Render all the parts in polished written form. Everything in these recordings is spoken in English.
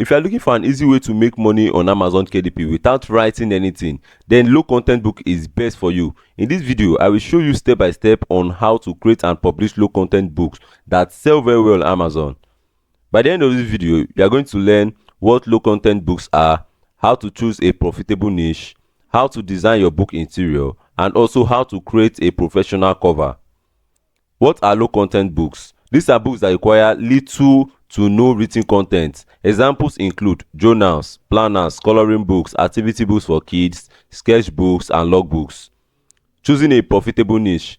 If you are looking for an easy way to make money on Amazon KDP without writing anything, then low content book is best for you. In this video, I will show you step by step on how to create and publish low content books that sell very well on Amazon. By the end of this video, you are going to learn what low content books are, how to choose a profitable niche, how to design your book interior, and also how to create a professional cover. What are low content books? These are books that require little to no written content. Examples include journals, planners, coloring books, activity books for kids, sketch books, and logbooks. Choosing a profitable niche.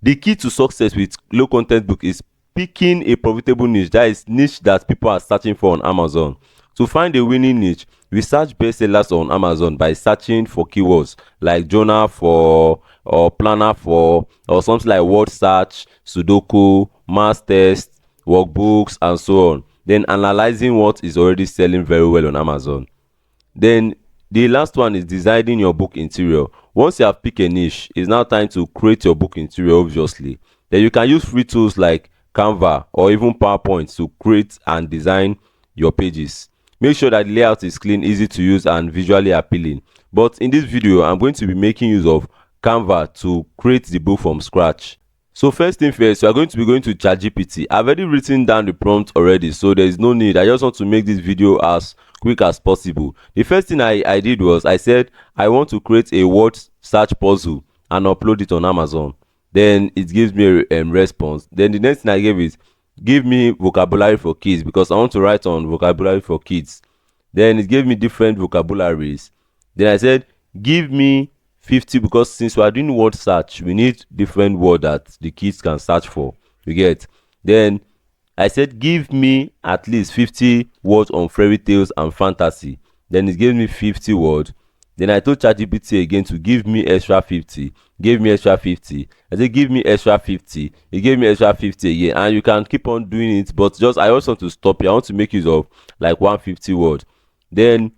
The key to success with low content book is picking a profitable niche, that is niche that people are searching for on Amazon. To find a winning niche, research bestsellers on Amazon by searching for keywords like journal for or planner for or something like word search, Sudoku, math test, workbooks, and so on. Then analyzing what is already selling very well on Amazon. Then the last one is designing your book interior. Once you have picked a niche, it's now time to create your book interior, obviously. Then you can use free tools like Canva or even PowerPoint to create and design your pages. Make sure that the layout is clean, easy to use, and visually appealing. But in this video, I'm going to be making use of Canva to create the book from scratch. So first thing first, you are going to be going to ChatGPT. I've already written down the prompt already, so there is no need. I just want to make this video as quick as possible. The first thing I did was I said I want to create a word search puzzle and upload it on Amazon. Then it gives me a response. Then the next thing I gave is give me vocabulary for kids, because I want to write on vocabulary for kids. Then it gave me different vocabularies. Then I said give me 50, because since we are doing word search, we need different word that the kids can search for. You get? Then I said give me at least 50 words on fairy tales and fantasy. Then it gave me 50 words. Then I told ChatGPT again to give me extra 50. Gave me extra 50. I said give me extra 50. It gave me extra 50 again. And you can keep on doing it, but just I also want to stop here. I want to make use of like 150 words. Then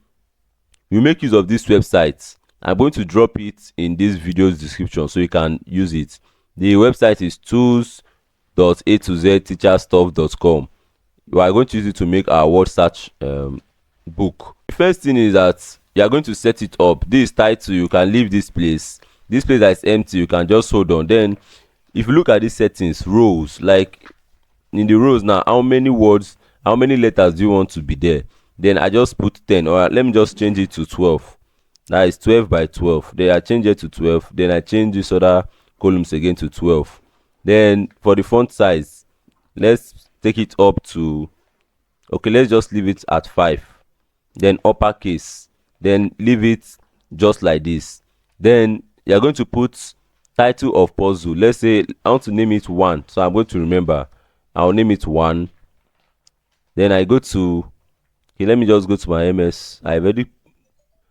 you make use of this website. I'm going to drop it in this video's description so you can use it. The website is tools.a2zteacherstuff.com. We are going to use it to make our word search book. The first thing is that you are going to set it up. This title, you can leave this place. This place that is empty, you can just hold on. Then if you look at these settings, rows, like in the rows now, how many words, how many letters do you want to be there? Then I just put 10, or let me just change it to 12. That is 12 by 12. Then I change it to 12. Then I change this other columns again to 12. Then for the font size, let's take it up to, okay, let's just leave it at 5. Then uppercase. Then leave it just like this. Then you're going to put title of puzzle. Let's say I want to name it 1. So I'm going to remember. I'll name it 1. Then I go to, okay, let me just go to my MS. I've already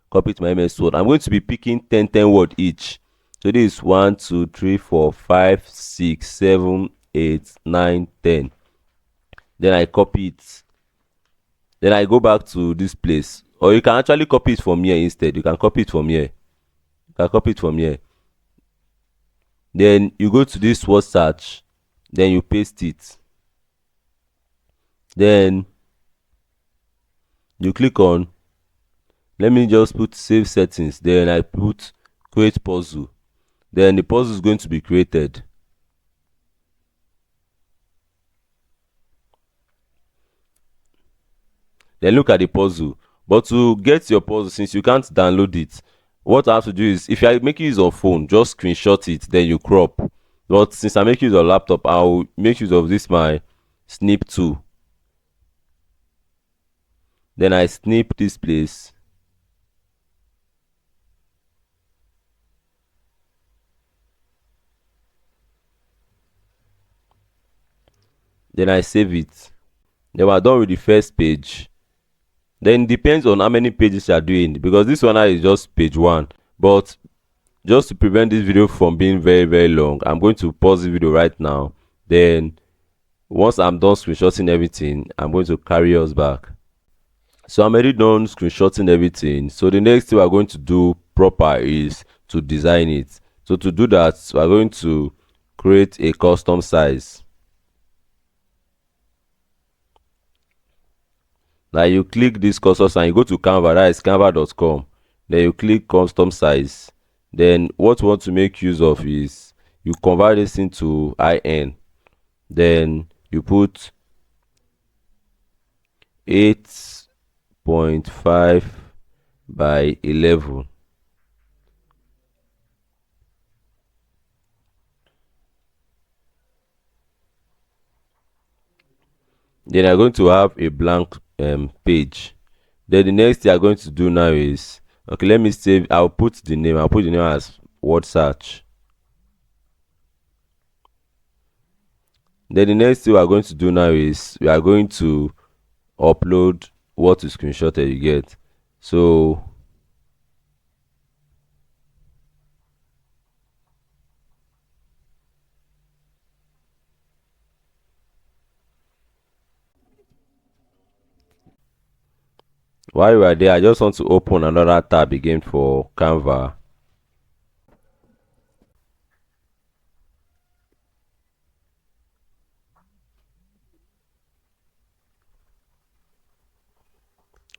copied my MS Word. I'm going to be picking 10 word each. So this is 1, 2, 3, 4, 5, 6, 7, 8, 9, 10. Then I copy it. Then I go back to this place. Or you can actually copy it from here instead. You can copy it from here. You can copy it from here. Then you go to this word search. Then you paste it. Then you click on, let me just put save settings. Then I put create puzzle. Then the puzzle is going to be created. Then look at the puzzle. But to get your puzzle, since you can't download it, what I have to do is, if you are making use of phone, just screenshot it, then you crop. But since I make use of laptop, I'll make use of this my snip tool. Then I snip this place. Then I save it. Then we're done with the first page. Then it depends on how many pages you are doing, because this one now is just page 1. But just to prevent this video from being very long, I'm going to pause the video right now. Then once I'm done screenshotting everything, I'm going to carry us back. So I'm already done screenshotting everything. So the next thing we're going to do proper is to design it. So to do that, we're going to create a custom size. Like you click this cursor and you go to Canva, that is canva.com. Then you click custom size. Then what you want to make use of is you convert this into IN. Then you put 8.5 by 11. Then you're going to have a blank page. Then the next thing you're going to do now is, okay, let me save. I'll put the name as word search. Then the next thing we are going to do now is we are going to upload what you screenshotted you get. So while you are there, I just want to open another tab again for Canva.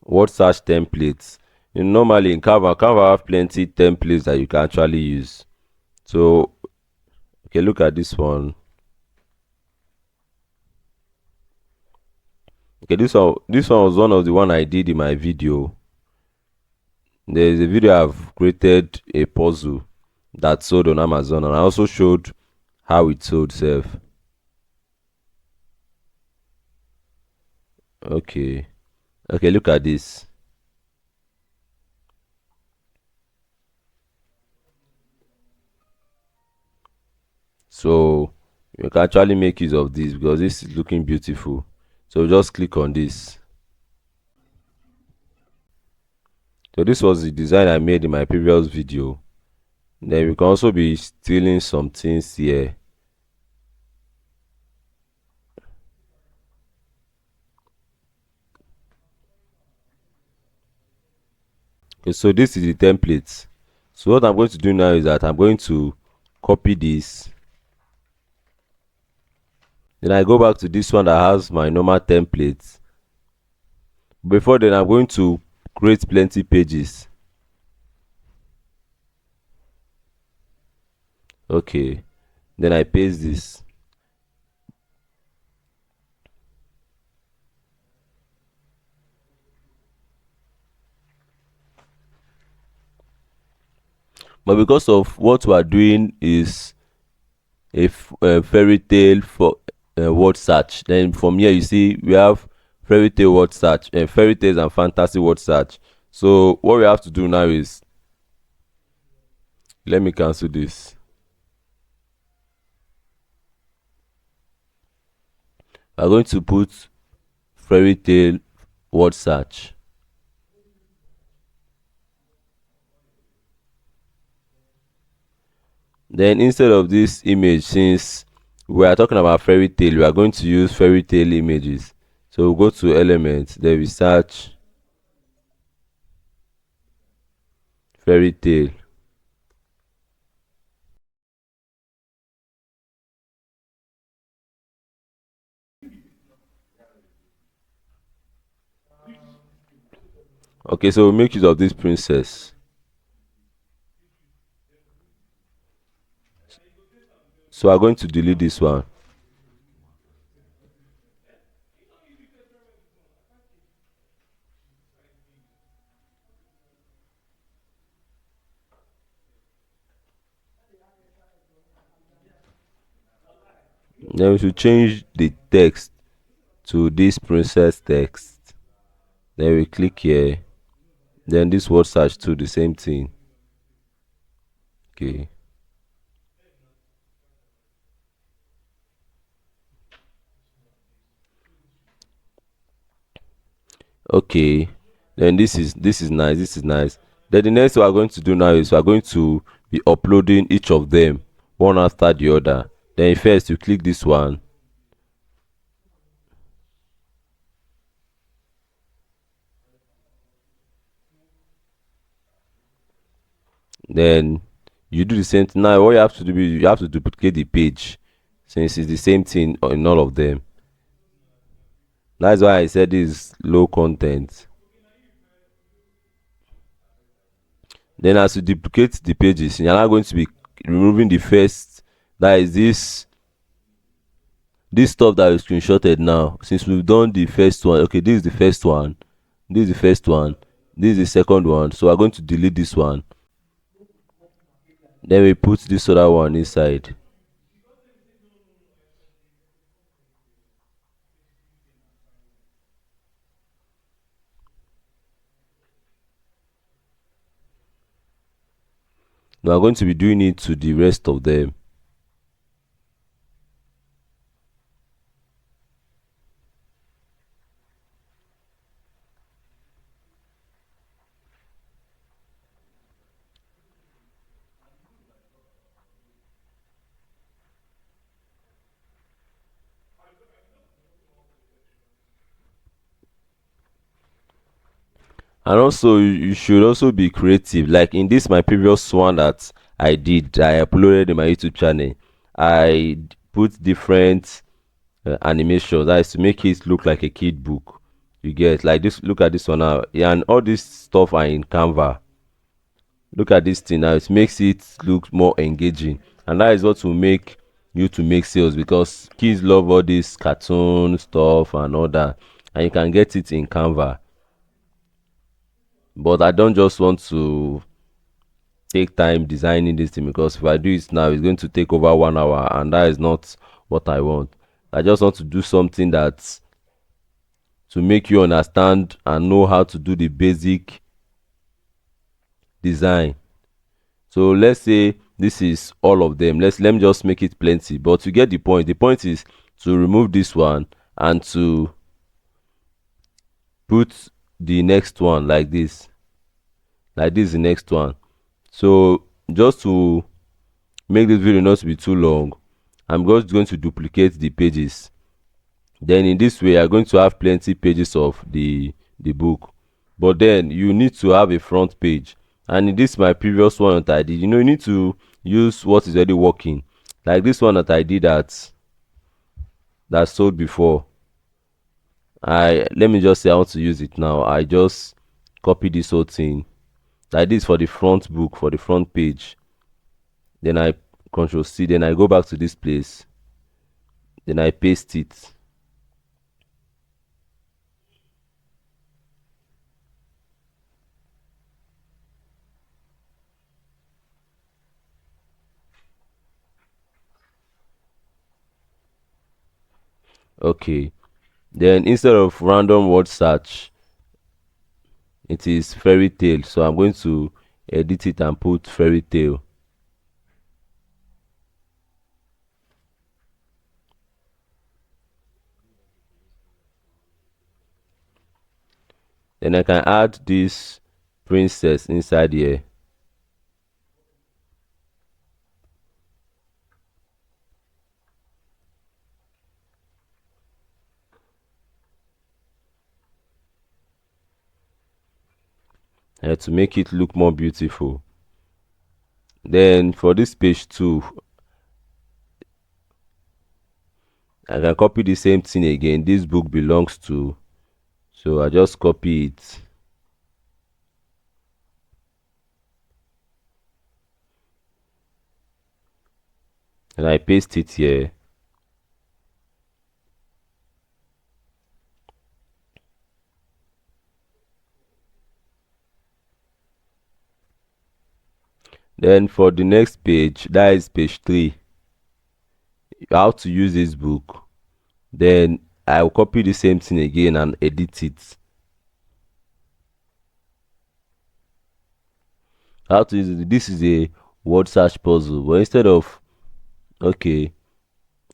Word search templates. Normally in Canva have plenty templates that you can actually use. So okay, look at this one. Okay, this one was one of the one I did in my video. There is a video I've created a puzzle that sold on Amazon, and I also showed how it sold self. Okay, look at this. So you can actually make use of this because this is looking beautiful. So just click on this. So this was the design I made in my previous video. Then we can also be stealing some things here. Okay, so this is the template. So what I'm going to do now is that I'm going to copy this. Then I go back to this one that has my normal templates. Before then, I'm going to create plenty pages. Okay, then I paste this. But because of what we are doing is a fairy tale for word search, then from here you see we have fairy tale word search and fairy tales and fantasy word search. So what we have to do now is, let me cancel this. I'm going to put fairy tale word search. Then instead of this image, since we are talking about fairy tale, we are going to use fairy tale images. So we'll go to elements, then we search fairy tale. Okay, so we'll make use of this princess. So I'm going to delete this one. Then we should change the text to this princess text. Then we click here. Then this word search to the same thing. Okay. Okay, then this is nice, then the next we are going to do now is we are going to be uploading each of them one after the other. Then first you click this one, then you do the same thing. Now what you have to do is you have to duplicate the page since it's the same thing in all of them. That's why I said this is low content. Then as you duplicate the pages, you're now going to be removing the first, that is this stuff that we screenshotted now. Since we've done the first one, okay, this is the first one, this is the first one, this is the second one. So we're going to delete this one. Then we put this other one inside. Now we're going to be doing it to the rest of them. And also you should also be creative, like in this my previous one that I uploaded in my YouTube channel. Put different animations, that is to make it look like a kid book. You get, like this, look at this one now. Yeah, and all this stuff are in Canva. Look at this thing now, it makes it look more engaging, and that is what will make you to make sales, because kids love all this cartoon stuff and all that, and you can get it in Canva. But I don't just want to take time designing this thing, because if I do it now it's going to take over 1 hour, and that is not what I want. I just want to do something that to make you understand and know how to do the basic design. So let's say this is all of them. Let me just make it plenty, but you get the point. The point is to remove this one and to put the next one like this. Like this is the next one. So just to make this video not to be too long, I'm just going to duplicate the pages. Then in this way you're going to have plenty pages of the book, but then you need to have a front page. And in this my previous one that I did, you need to use what is already working, like this one that I did that sold before. I Let me just say I want to use it now. I just copy this whole thing like this for the front book, for the front page. Then I control C, then I go back to this place, then I paste it. Okay, then instead of random word search, it is fairy tale, so I'm going to edit it and put fairy tale. Then I can add this princess inside here. To make it look more beautiful. Then for this page 2, I can copy the same thing again. This book belongs to, so I just copy it, and I paste it here. Then for the next page, that is page 3, how to use this book. Then I will copy the same thing again and edit it. How to use it. This is a word search puzzle, but instead of, okay,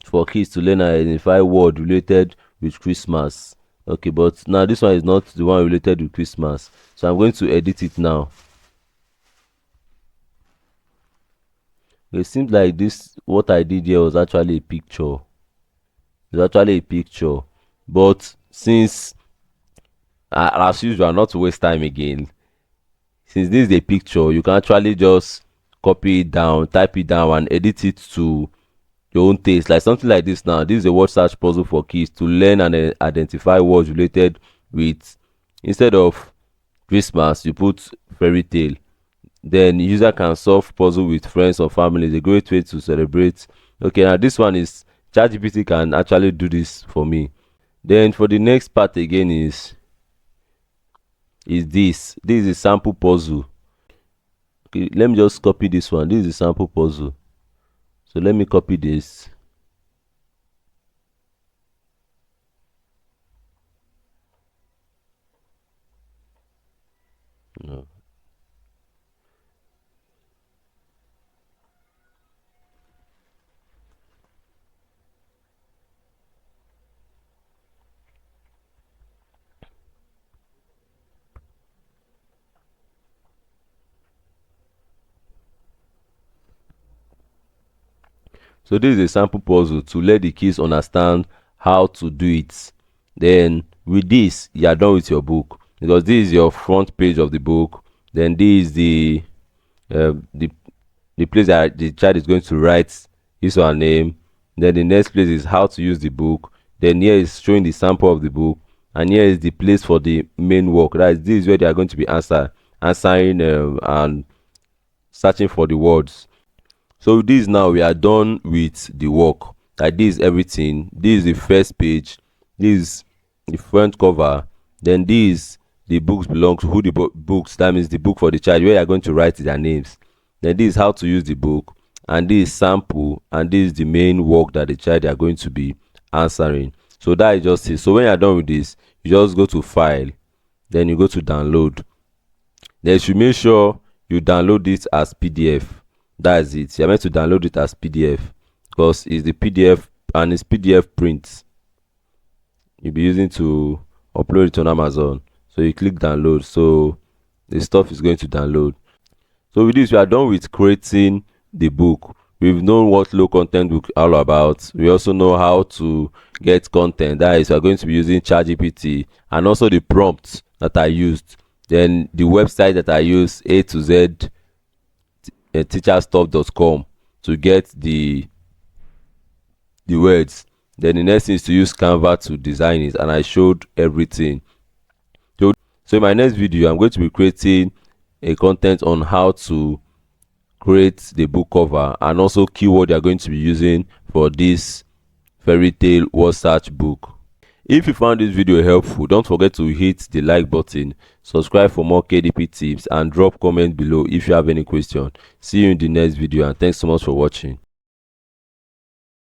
for kids to learn and identify word related with Christmas. Okay, but now this one is not the one related with Christmas, so I'm going to edit it now. It seems like this, what I did here was actually a picture. It's actually a picture, but since as usual, not to waste time again, since this is a picture, you can actually just copy it down, type it down, and edit it to your own taste, like something like this. Now this is a word search puzzle for kids to learn and identify words related with. Instead of Christmas you put fairy tale. Then user can solve puzzle with friends or family. It's a great way to celebrate. Okay, now this one is ChatGPT can actually do this for me. Then for the next part again is this is a sample puzzle. Okay, let me just copy this one. This is a sample puzzle, so let me copy this. No. So this is a sample puzzle to let the kids understand how to do it. Then with this, you are done with your book, because this is your front page of the book. Then this is uh, the the place that the child is going to write his or her name. Then the next place is how to use the book. Then here is showing the sample of the book, and here is the place for the main work. That is, this is where they are going to be answering and searching for the words. So with this, now we are done with the work. Like this is everything. This is the first page. This is the front cover. Then this the books belong to who the books. That means the book for the child where you are going to write their names. Then this is how to use the book, and this is sample, and this is the main work that the child are going to be answering. So that is just it. So when you are done with this, you just go to file, then you go to download. Then you should make sure you download it as PDF. That's it. You're meant to download it as PDF because it's the PDF and it's PDF print you'll be using to upload it on Amazon. So you click download. So the stuff is going to download. So with this, we are done with creating the book. We've known what low content book is all about. We also know how to get content. That is, we are going to be using ChatGPT and also the prompts that I used. Then the website that I use, A to Z teacherstuff.com, to get the words. Then the next thing is to use Canva to design it, and I showed everything. So in my next video, I'm going to be creating a content on how to create the book cover and also keyword you are going to be using for this fairy tale word search book. If you found this video helpful, don't forget to hit the like button, subscribe for more KDP tips, and drop comment below if you have any question. See you in the next video, and thanks so much for watching.